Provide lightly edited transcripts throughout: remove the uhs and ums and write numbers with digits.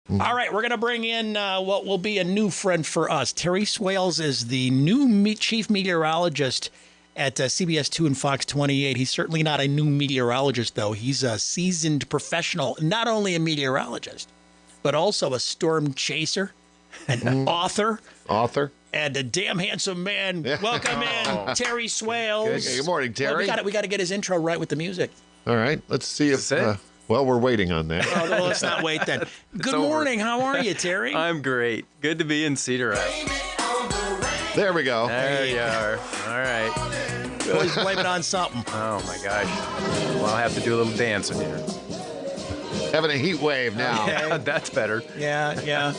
All right, we're going to bring in what will be a new friend for us. Terry Swails is the new chief meteorologist at CBS 2 and Fox 28. He's certainly not a new meteorologist, though. He's a seasoned professional, not only a meteorologist, but also a storm chaser, an author, and a damn handsome man. Welcome in, Terry Swails. Good morning, Terry. Well, we got to get his intro right with the music. All right, let's see if. Well, we're waiting on that. Well, let's not wait then. Good morning. How are you, Terry? I'm great. Good to be in Cedar Rapids. There we go. There you are. All right. Always blame it on something. Oh, my gosh. Well, I'll have to do a little dancing here. Having a heat wave now. Yeah, that's better. Yeah.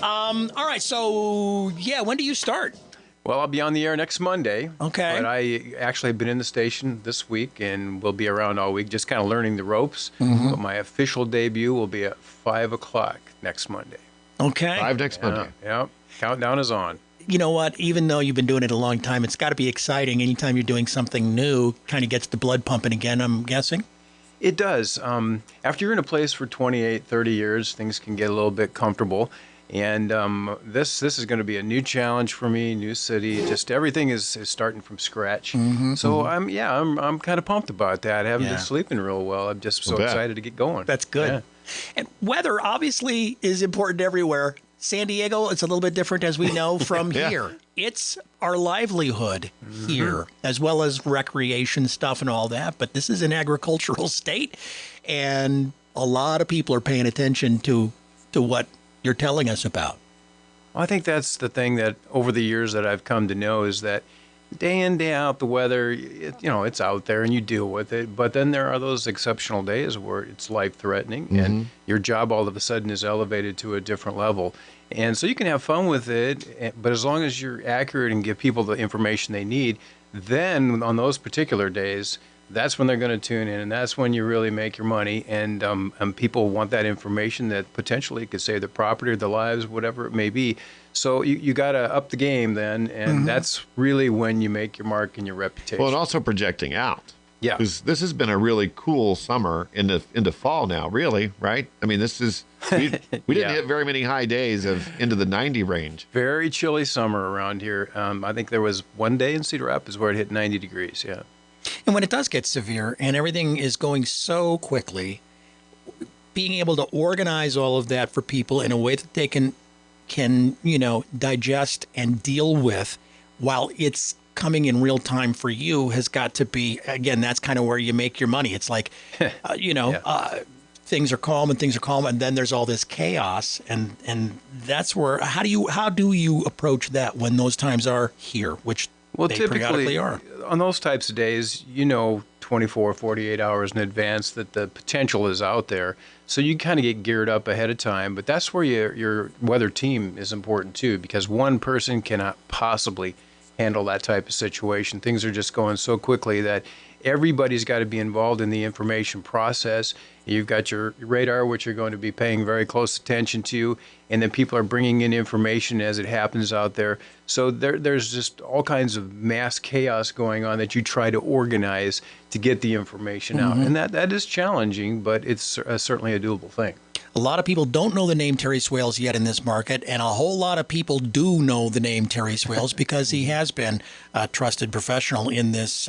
All right, so, when do you start? Well, I'll be on the air next Monday. Okay. But I actually have been in the station this week and will be around all week, just kind of learning the ropes. Mm-hmm. But my official debut will be at 5 o'clock next Monday. Okay. 5 next Monday. Yeah. Countdown is on. You know what? Even though you've been doing it a long time, it's got to be exciting. Anytime you're doing something new, kind of gets the blood pumping again, I'm guessing? It does. After you're in a place for 28, 30 years, things can get a little bit comfortable. And this is going to be a new challenge for me, new city. Just everything is starting from scratch. So I'm kind of pumped about that. I haven't been sleeping real well. I'm just so excited to get going. That's good. Yeah. And weather obviously is important everywhere. San Diego, it's a little bit different, as we know, from here. It's our livelihood here, as well as recreation stuff and all that. But this is an agricultural state, and a lot of people are paying attention to what you're telling us about. Well, I think that's the thing that over the years that I've come to know is that day in, day out, the weather, it's out there and you deal with it. But then there are those exceptional days where it's life-threatening and your job all of a sudden is elevated to a different level. And so you can have fun with it, but as long as you're accurate and give people the information they need, then on those particular days, that's when they're going to tune in, and that's when you really make your money. And people want that information that potentially could save their property or their lives, whatever it may be. So you got to up the game then, and that's really when you make your mark and your reputation. Well, and also projecting out. Yeah. Because this has been a really cool summer into fall now, really, right? I mean, we didn't hit very many high days of into the 90 range. Very chilly summer around here. I think there was one day in Cedar Rapids where it hit 90 degrees, yeah. And when it does get severe and everything is going so quickly, being able to organize all of that for people in a way that they can digest and deal with while it's coming in real time for you has got to be, again, that's kind of where you make your money. It's like, things are calm and then there's all this chaos. And that's where, how do you approach that when those times are here, which well, they typically periodically are? On those types of days, 24, 48 hours in advance that the potential is out there. So you kind of get geared up ahead of time. But that's where your weather team is important too, because one person cannot possibly handle that type of situation. Things are just going so quickly that everybody's got to be involved in the information process. You've got your radar, which you're going to be paying very close attention to, and then people are bringing in information as it happens out there. So there's just all kinds of mass chaos going on that you try to organize to get the information out. And that is challenging, but it's certainly a doable thing. A lot of people don't know the name Terry Swails yet in this market, and a whole lot of people do know the name Terry Swails because he has been a trusted professional in this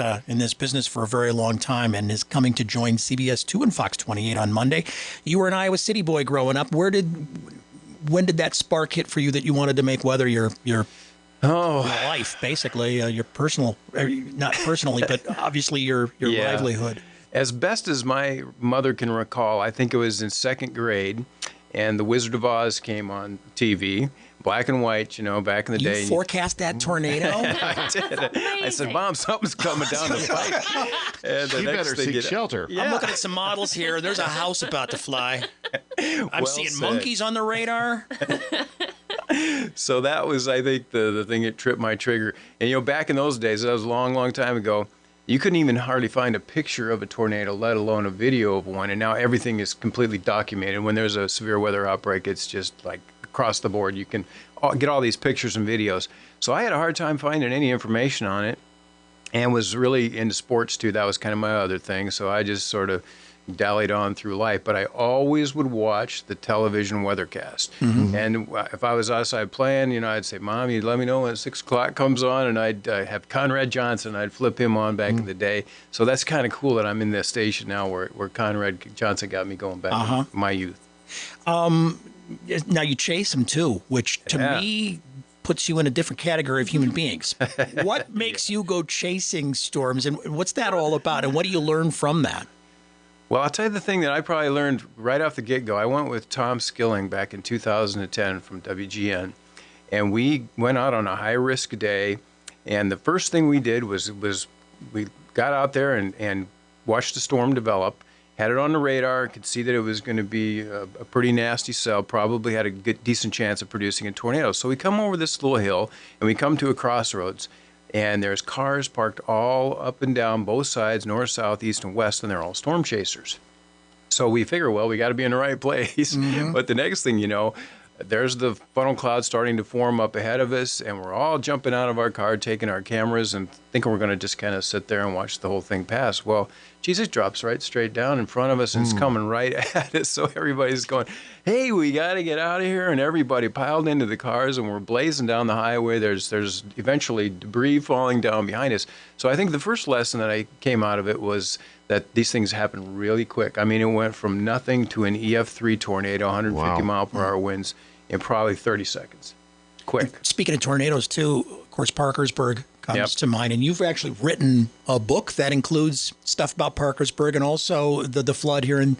business for a very long time and is coming to join CBS 2 and Fox 28 on Monday. You were an Iowa City boy growing up. When did that spark hit for you that you wanted to make weather your life, basically, your personal, not personally, but obviously your livelihood? As best as my mother can recall, I think it was in second grade, and The Wizard of Oz came on TV, black and white, back in the day. You forecast that tornado? I did. I said, Mom, something's coming down the pipe. And You better seek shelter. Yeah. I'm looking at some models here. There's a house about to fly. I'm seeing monkeys on the radar. So that was, I think, the thing that tripped my trigger. And, back in those days, that was a long, long time ago, you couldn't even hardly find a picture of a tornado, let alone a video of one. And now everything is completely documented. When there's a severe weather outbreak, it's just like across the board. You can get all these pictures and videos. So I had a hard time finding any information on it and was really into sports too. That was kind of my other thing. So I just sort of dallied on through life, but I always would watch the television weathercast. And if I was outside playing, I'd say, Mom, you'd let me know when 6 o'clock comes on, and I'd have Conrad Johnson. I'd flip him on back in the day. So that's kind of cool that I'm in this station now where Conrad Johnson got me going back in my youth. Now you chase them too, which to me puts you in a different category of human beings. What makes you go chasing storms, and what's that all about, and what do you learn from that? Well, I'll tell you the thing that I probably learned right off the get-go. I went with Tom Skilling back in 2010 from WGN, and we went out on a high-risk day, and the first thing we did was we got out there and watched the storm develop, had it on the radar, could see that it was going to be a pretty nasty cell, probably had a decent chance of producing a tornado. So we come over this little hill, and we come to a crossroads, and there's cars parked all up and down both sides, north, south, east, and west, and they're all storm chasers. So we figure, well, we got to be in the right place. But the next thing you know, there's the funnel cloud starting to form up ahead of us, and we're all jumping out of our car, taking our cameras, and thinking we're going to just kind of sit there and watch the whole thing pass. Well, Jesus drops right straight down in front of us, and it's coming right at us. So everybody's going, hey, we got to get out of here. And everybody piled into the cars, and we're blazing down the highway. There's eventually debris falling down behind us. So I think the first lesson that I came out of it was that these things happen really quick. I mean, it went from nothing to an EF3 tornado, 150 mile per hour winds in probably 30 seconds. Quick. Speaking of tornadoes, too, of course, Parkersburg comes to mind. And you've actually written a book that includes stuff about Parkersburg and also the flood here in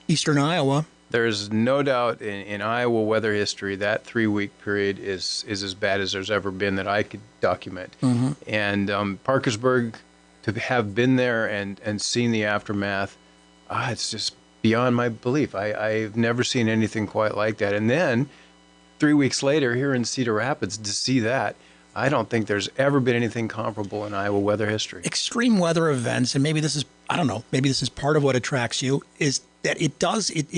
eastern Iowa. There's no doubt in Iowa weather history that 3-week period is as bad as there's ever been that I could document. And Parkersburg, to have been there and seen the aftermath, it's just beyond my belief. I've never seen anything quite like that. And then 3 weeks later here in Cedar Rapids to see that, I don't think there's ever been anything comparable in Iowa weather history. Extreme weather events, and maybe this is, I don't know, maybe this is part of what attracts you, is that it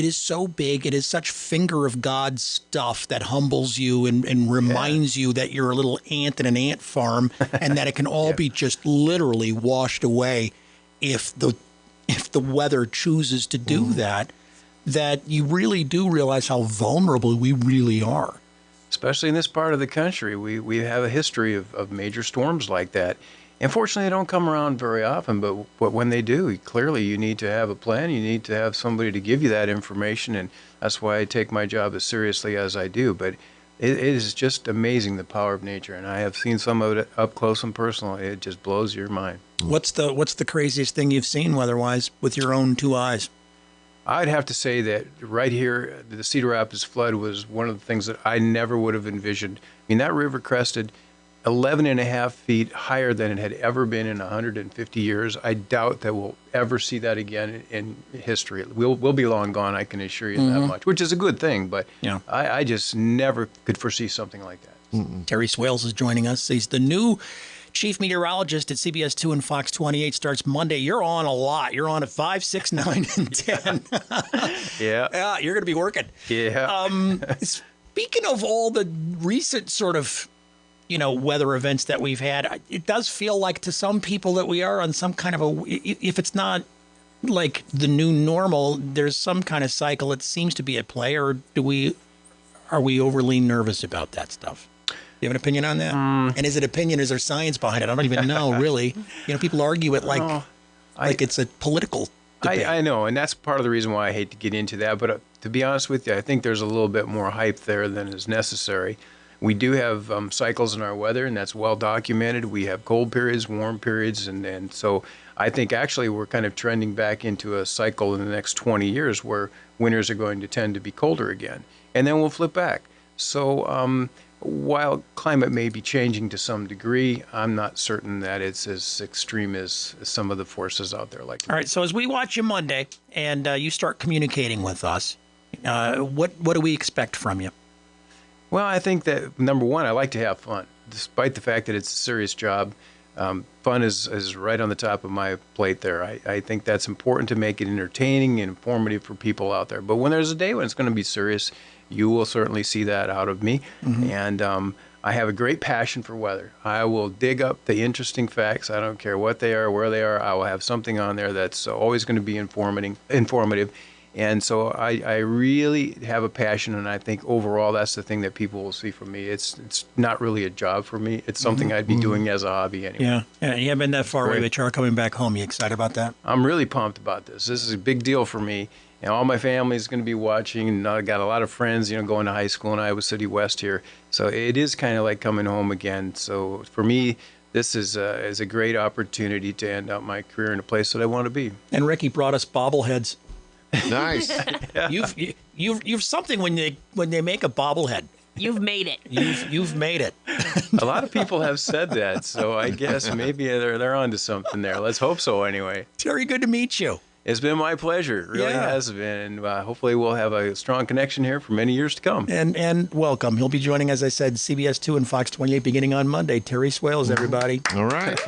is so big, it is such finger of God stuff that humbles you and reminds you that you're a little ant in an ant farm and that it can all be just literally washed away if the weather chooses to do that you really do realize how vulnerable we really are. Especially in this part of the country, we have a history of major storms like that. Unfortunately, they don't come around very often, but when they do, clearly you need to have a plan. You need to have somebody to give you that information, and that's why I take my job as seriously as I do. But it is just amazing, the power of nature, and I have seen some of it up close and personal. It just blows your mind. What's the craziest thing you've seen weather-wise with your own two eyes? I'd have to say that right here, the Cedar Rapids flood was one of the things that I never would have envisioned. I mean, that river crested 11 and a half feet higher than it had ever been in 150 years. I doubt that we'll ever see that again in history. We'll be long gone, I can assure you that much, which is a good thing, but I just never could foresee something like that. Terry Swails is joining us. He's the new chief meteorologist at CBS 2 and Fox 28. Starts Monday. You're on a lot. You're on at 5, 6, 9, and 10. Yeah, you're going to be working. Yeah. Speaking of all the recent sort of, weather events that we've had, it does feel like to some people that we are on some kind of if it's not like the new normal, there's some kind of cycle that seems to be at play, or are we overly nervous about that stuff? You have an opinion on that? And is it opinion? Is there science behind it? I don't even know, really. People argue it like it's a political debate. I know, and that's part of the reason why I hate to get into that. But to be honest with you, I think there's a little bit more hype there than is necessary. We do have cycles in our weather, and that's well documented. We have cold periods, warm periods, and so I think actually we're kind of trending back into a cycle in the next 20 years where winters are going to tend to be colder again, and then we'll flip back. So while climate may be changing to some degree, I'm not certain that it's as extreme as some of the forces out there. All right, so as we watch you Monday and you start communicating with us, what do we expect from you? Well, I think that, number one, I like to have fun. Despite the fact that it's a serious job, fun is right on the top of my plate there. I think that's important to make it entertaining and informative for people out there. But when there's a day when it's going to be serious, you will certainly see that out of me. And I have a great passion for weather. I will dig up the interesting facts. I don't care what they are, where they are. I will have something on there that's always going to be informative. And so I really have a passion, and I think overall that's the thing that people will see from me. It's not really a job for me. It's something I'd be doing as a hobby anyway. Yeah. You haven't been that far away, Great. but you are coming back home. You excited about that? I'm really pumped about this. This is a big deal for me. And all my family is going to be watching. And I got a lot of friends, going to high school in Iowa City West here. So it is kind of like coming home again. So for me, this is a great opportunity to end up my career in a place that I want to be. And Ricky brought us bobbleheads. Nice. You've something when they make a bobblehead. You've made it. You've made it. A lot of people have said that, so I guess maybe they're onto something there. Let's hope so anyway. Terry, good to meet you. It's been my pleasure. It really has been. And hopefully we'll have a strong connection here for many years to come. And welcome. He'll be joining, as I said, CBS 2 and Fox 28 beginning on Monday. Terry Swails, everybody. All right.